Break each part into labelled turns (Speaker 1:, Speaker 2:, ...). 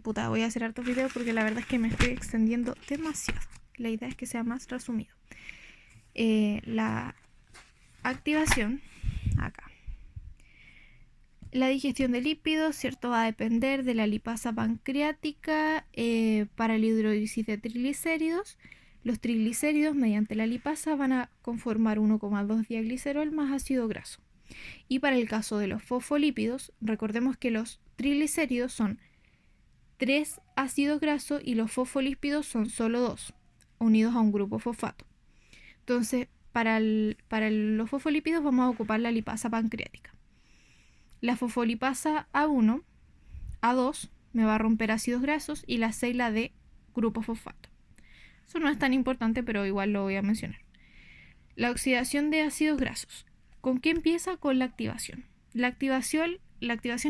Speaker 1: Puta, voy a hacer hartos videos porque la verdad es que me estoy extendiendo demasiado. La idea es que sea más resumido. La activación, acá. La digestión de lípidos, ¿cierto? Va a depender de la lipasa pancreática para el hidrólisis de triglicéridos. Los triglicéridos, mediante la lipasa, van a conformar 1,2 diaglicerol más ácido graso. Y para el caso de los fosfolípidos, recordemos que los triglicéridos son 3 ácidos grasos y los fosfolípidos son solo 2, unidos a un grupo fosfato. Entonces, para los fosfolípidos vamos a ocupar la lipasa pancreática. La fosfolipasa A1, A2 me va a romper ácidos grasos y la 6 la de grupo fosfato. Eso no es tan importante, pero igual lo voy a mencionar. La oxidación de ácidos grasos. ¿Con qué empieza? Con la activación. La activación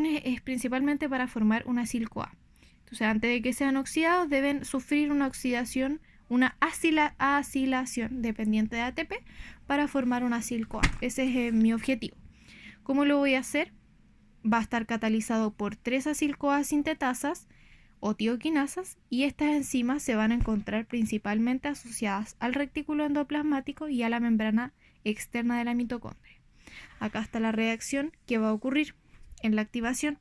Speaker 1: es principalmente para formar una acil-CoA. Entonces, antes de que sean oxidados, deben sufrir una oxidación, una acilación dependiente de ATP para formar una acil-CoA. Ese es mi objetivo. ¿Cómo lo voy a hacer? Va a estar catalizado por 3 acil-CoA sintetasas o tioquinasas, y estas enzimas se van a encontrar principalmente asociadas al retículo endoplasmático y a la membrana externa de la mitocondria. Acá está la reacción que va a ocurrir en la activación.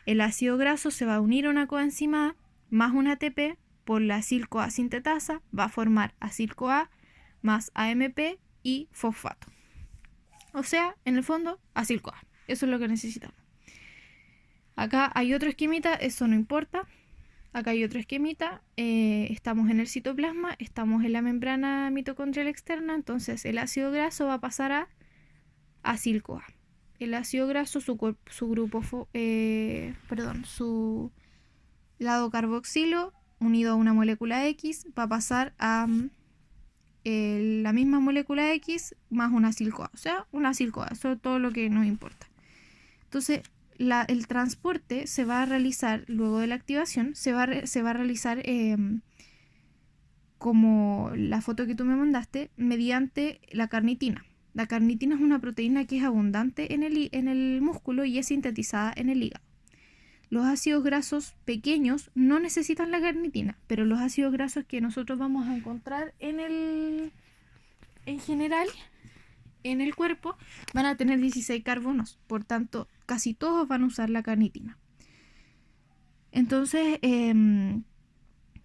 Speaker 1: El ácido graso se va a unir a una coenzima A más un ATP por la acil-CoA sintetasa, va a formar acil-CoA más AMP y fosfato. O sea, en el fondo, acil-CoA. Eso es lo que necesitamos. Acá hay otro esquemita, eso no importa. Acá hay otro esquemita, estamos en el citoplasma, estamos en la membrana mitocondrial externa, entonces el ácido graso va a pasar a acil-CoA. El ácido graso, su lado carboxilo unido a una molécula X va a pasar a la misma molécula X más una acil-CoA, o sea, una acil-CoA, eso es todo lo que nos importa. Entonces, el transporte se va a realizar luego de la activación, se va a realizar como la foto que tú me mandaste, mediante la carnitina. La carnitina es una proteína que es abundante en el músculo y es sintetizada en el hígado. Los ácidos grasos pequeños no necesitan la carnitina, pero los ácidos grasos que nosotros vamos a encontrar en general en el cuerpo van a tener 16 carbonos, por tanto casi todos van a usar la carnitina. Entonces,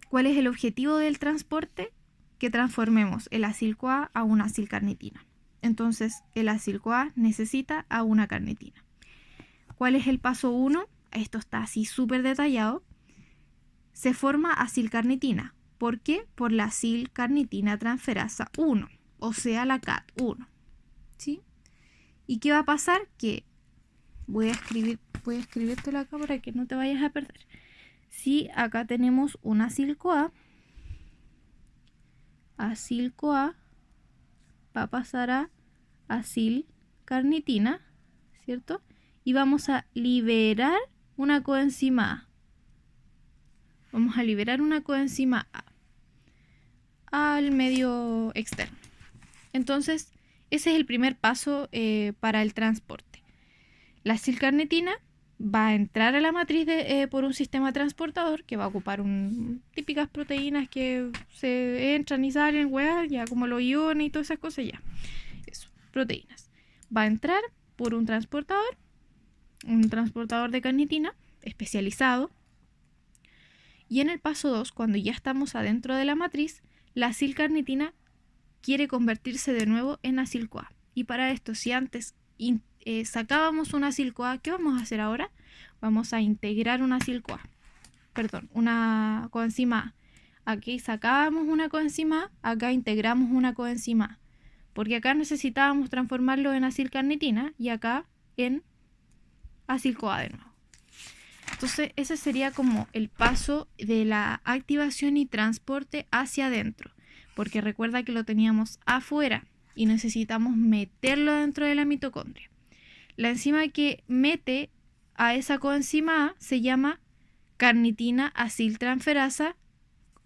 Speaker 1: ¿cuál es el objetivo del transporte? Que transformemos el acil-CoA a una acil-carnitina. Entonces, el acil-CoA necesita a una carnitina. ¿Cuál es el paso 1? Esto está así súper detallado. Se forma acil-carnitina. ¿Por qué? Por la acil-carnitina transferasa 1, o sea, la CAT1. ¿Sí? ¿Y qué va a pasar? Que voy a escribírtelo acá para que no te vayas a perder. Si acá tenemos una acil-CoA va a pasar a acil-carnitina, ¿cierto? Y vamos a liberar una coenzima A. Vamos a liberar una coenzima A al medio externo. Entonces, ese es el primer paso para el transporte. La acil-carnitina va a entrar a la matriz por un sistema transportador que va a ocupar típicas proteínas que se entran y salen, ya como los iones y todas esas cosas, ya. Eso, proteínas. Va a entrar por un transportador de carnitina especializado. Y en el paso 2, cuando ya estamos adentro de la matriz, la acil-carnitina quiere convertirse de nuevo en acil-CoA. Y para esto, si antes sacábamos una acil-CoA, ¿qué vamos a hacer ahora? Vamos a integrar una acil-CoA. Una coenzima A. Aquí sacábamos una coenzima A, acá integramos una coenzima A. Porque acá necesitábamos transformarlo en acil-carnitina y acá en acil-CoA de nuevo. Entonces, ese sería como el paso de la activación y transporte hacia adentro. Porque recuerda que lo teníamos afuera y necesitamos meterlo dentro de la mitocondria. La enzima que mete a esa coenzima A se llama carnitina aciltransferasa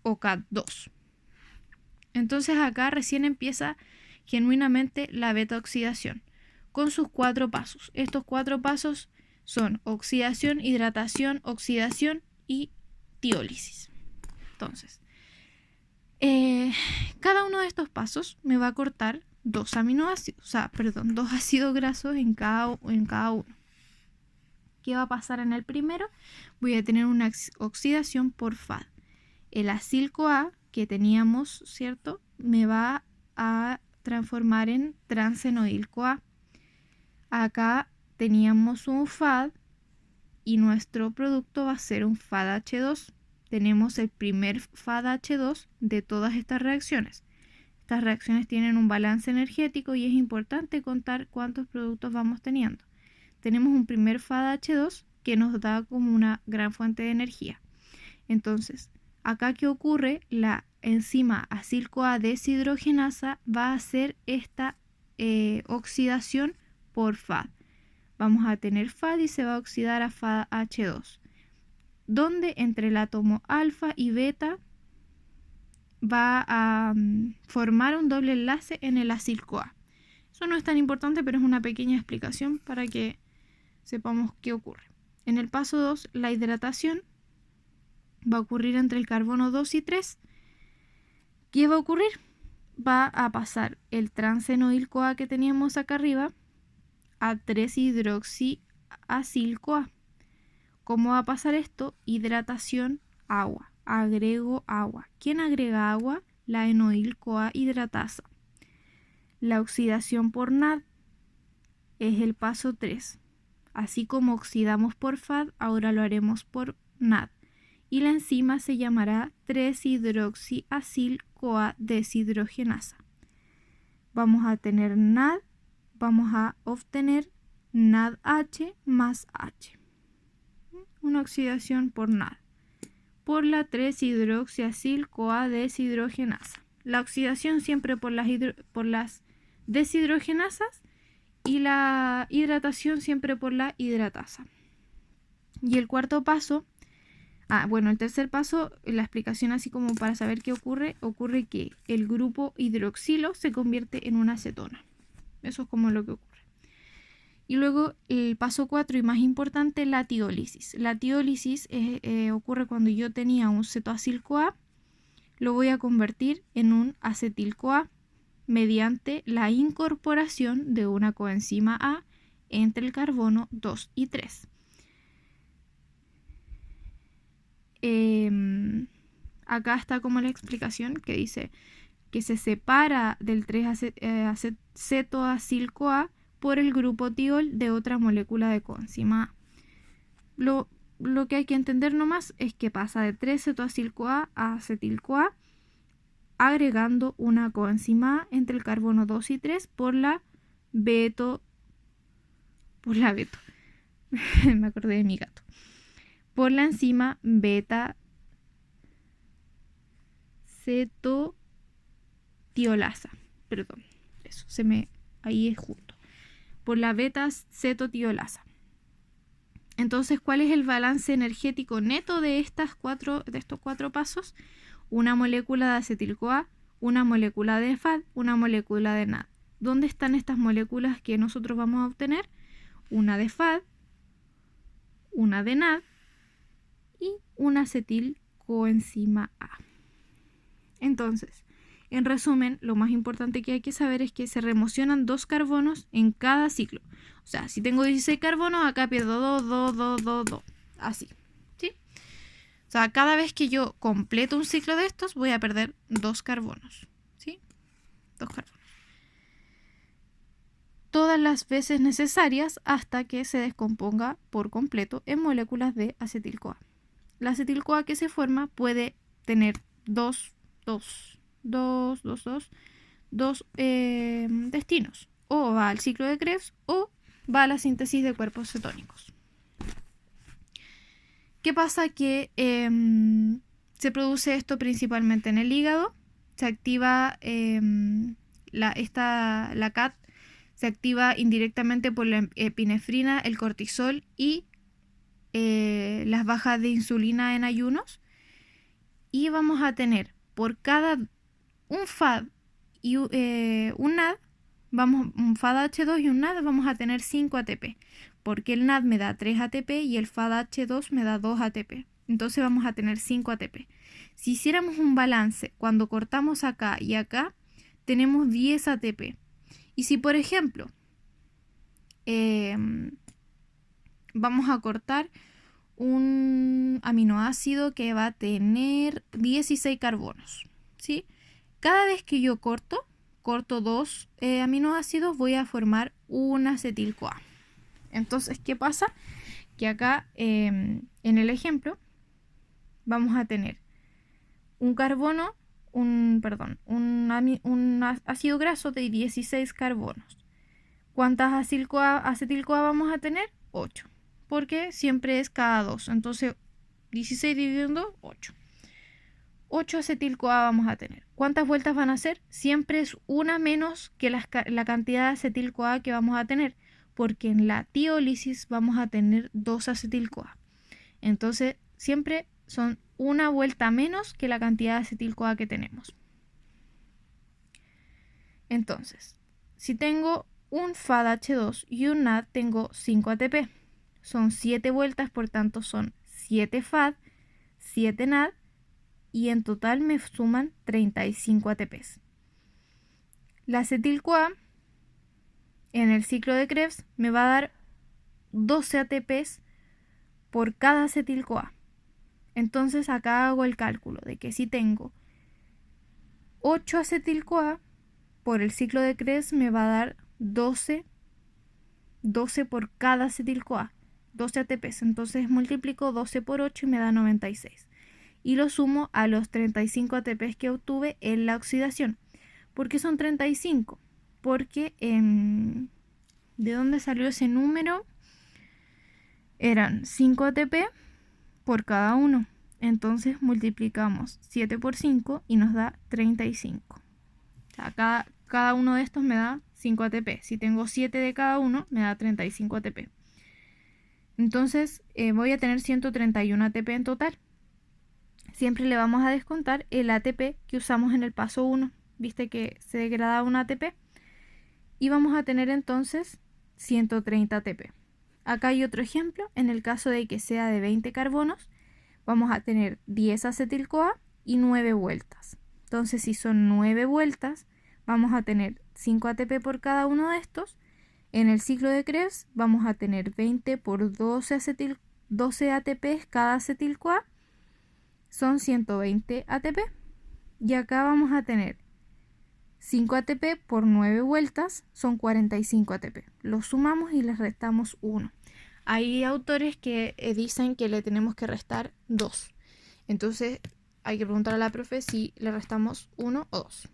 Speaker 1: o CAT2. Entonces acá recién empieza genuinamente la beta-oxidación con sus 4 pasos. Estos 4 pasos son oxidación, hidratación, oxidación y tiólisis. Entonces, cada uno de estos pasos me va a cortar dos aminoácidos, dos ácidos grasos en cada uno. ¿Qué va a pasar en el primero? Voy a tener una oxidación por FAD. El acil-CoA que teníamos, ¿cierto? Me va a transformar en transfenoil-CoA. Acá teníamos un FAD y nuestro producto va a ser un FADH2. Tenemos el primer FADH2 de todas estas reacciones. Estas reacciones tienen un balance energético y es importante contar cuántos productos vamos teniendo. Tenemos un primer FADH2 que nos da como una gran fuente de energía. Entonces, acá ¿qué ocurre? La enzima acil-CoA deshidrogenasa va a hacer esta oxidación por FAD. Vamos a tener FAD y se va a oxidar a FADH2, donde entre el átomo alfa y beta va a formar un doble enlace en el acil-CoA. Eso no es tan importante, pero es una pequeña explicación para que sepamos qué ocurre. En el paso 2, la hidratación va a ocurrir entre el carbono 2 y 3. ¿Qué va a ocurrir? Va a pasar el transfenoil-CoA que teníamos acá arriba a 3-hidroxiacil-CoA. ¿Cómo va a pasar esto? Hidratación, agua. Agrego agua. ¿Quién agrega agua? La enoil-CoA hidratasa. La oxidación por NAD es el paso 3. Así como oxidamos por FAD, ahora lo haremos por NAD. Y la enzima se llamará 3-hidroxiacil-CoA deshidrogenasa. Vamos a tener NAD, vamos a obtener NADH más H. Una oxidación por NAD. Por la 3-hidroxiacil-CoA deshidrogenasa. La oxidación siempre por las deshidrogenasas y la hidratación siempre por la hidratasa. Y el cuarto paso, el tercer paso, la explicación así como para saber qué ocurre que el grupo hidroxilo se convierte en una acetona. Eso es como lo que ocurre. Y luego el paso 4 y más importante, la tiólisis. La tiólisis ocurre cuando yo tenía un cetoacil-CoA, lo voy a convertir en un acetil-CoA mediante la incorporación de una coenzima A entre el carbono 2 y 3. Acá está como la explicación que dice que se separa del 3-cetoacil-CoA por el grupo tiol de otra molécula de coenzima A. Lo que hay que entender nomás es que pasa de 3-cetoacil-CoA a acetil-CoA agregando una coenzima A entre el carbono 2 y 3 por la beto. Me acordé de mi gato. Por la enzima beta-cetotiolasa. Perdón, eso ahí es junto. Por la beta-cetotiolasa. Entonces, ¿cuál es el balance energético neto de estos cuatro pasos? Una molécula de acetil-CoA, una molécula de FAD, una molécula de NAD. ¿Dónde están estas moléculas que nosotros vamos a obtener? Una de FAD, una de NAD y una acetilcoenzima A. Entonces, en resumen, lo más importante que hay que saber es que se remocionan 2 carbonos en cada ciclo. O sea, si tengo 16 carbonos, acá pierdo 2. Así. ¿Sí? O sea, cada vez que yo completo un ciclo de estos, voy a perder 2 carbonos. ¿Sí? 2 carbonos. Todas las veces necesarias hasta que se descomponga por completo en moléculas de acetil-CoA. La acetil-CoA que se forma puede tener dos destinos. O va al ciclo de Krebs o va a la síntesis de cuerpos cetónicos. ¿Qué pasa? Que se produce esto principalmente en el hígado. Se activa la CAT, se activa indirectamente por la epinefrina, el cortisol y las bajas de insulina en ayunos. Y vamos a tener por cada un FAD y un NAD, un FADH2 y un NAD, vamos a tener 5 ATP. Porque el NAD me da 3 ATP y el FADH2 me da 2 ATP. Entonces vamos a tener 5 ATP. Si hiciéramos un balance, cuando cortamos acá y acá, tenemos 10 ATP. Y si, por ejemplo, vamos a cortar un aminoácido que va a tener 16 carbonos, ¿sí? Cada vez que yo corto 2 aminoácidos, voy a formar un acetil-CoA. Entonces, ¿qué pasa? Que acá, en el ejemplo, vamos a tener un carbono, un ácido graso de 16 carbonos. ¿Cuántas acetil-CoA vamos a tener? 8. Porque siempre es cada 2. Entonces, 16 dividiendo 8. 8 acetil-CoA vamos a tener. ¿Cuántas vueltas van a ser? Siempre es una menos que la cantidad de acetil-CoA que vamos a tener. Porque en la tiólisis vamos a tener 2 acetil-CoA. Entonces, siempre son una vuelta menos que la cantidad de acetil-CoA que tenemos. Entonces, si tengo un FADH2 y un NAD, tengo 5 ATP. Son 7 vueltas, por tanto son 7 FAD, 7 NAD y en total me suman 35 ATPs. La acetil-CoA en el ciclo de Krebs me va a dar 12 ATPs por cada acetil-CoA. Entonces acá hago el cálculo de que si tengo 8 acetil-CoA, por el ciclo de Krebs me va a dar 12 por cada acetil-CoA, 12 ATPs. Entonces multiplico 12 por 8 y me da 96. Y lo sumo a los 35 ATPs que obtuve en la oxidación. ¿Por qué son 35? Porque ¿de dónde salió ese número? Eran 5 ATP por cada uno. Entonces multiplicamos 7 por 5 y nos da 35. O sea, cada uno de estos me da 5 ATP. Si tengo 7 de cada uno, me da 35 ATP. Entonces voy a tener 131 ATP en total. Siempre le vamos a descontar el ATP que usamos en el paso 1. Viste que se degrada un ATP. Y vamos a tener entonces 130 ATP. Acá hay otro ejemplo. En el caso de que sea de 20 carbonos, vamos a tener 10 acetil-CoA y 9 vueltas. Entonces, si son 9 vueltas, vamos a tener 5 ATP por cada uno de estos. En el ciclo de Krebs vamos a tener 20 por 12 ATP cada acetil-CoA. Son 120 ATP. Y acá vamos a tener 5 ATP por 9 vueltas, son 45 ATP. Los sumamos y les restamos 1. Hay autores que dicen que le tenemos que restar 2. Entonces hay que preguntar a la profe si le restamos 1 o 2.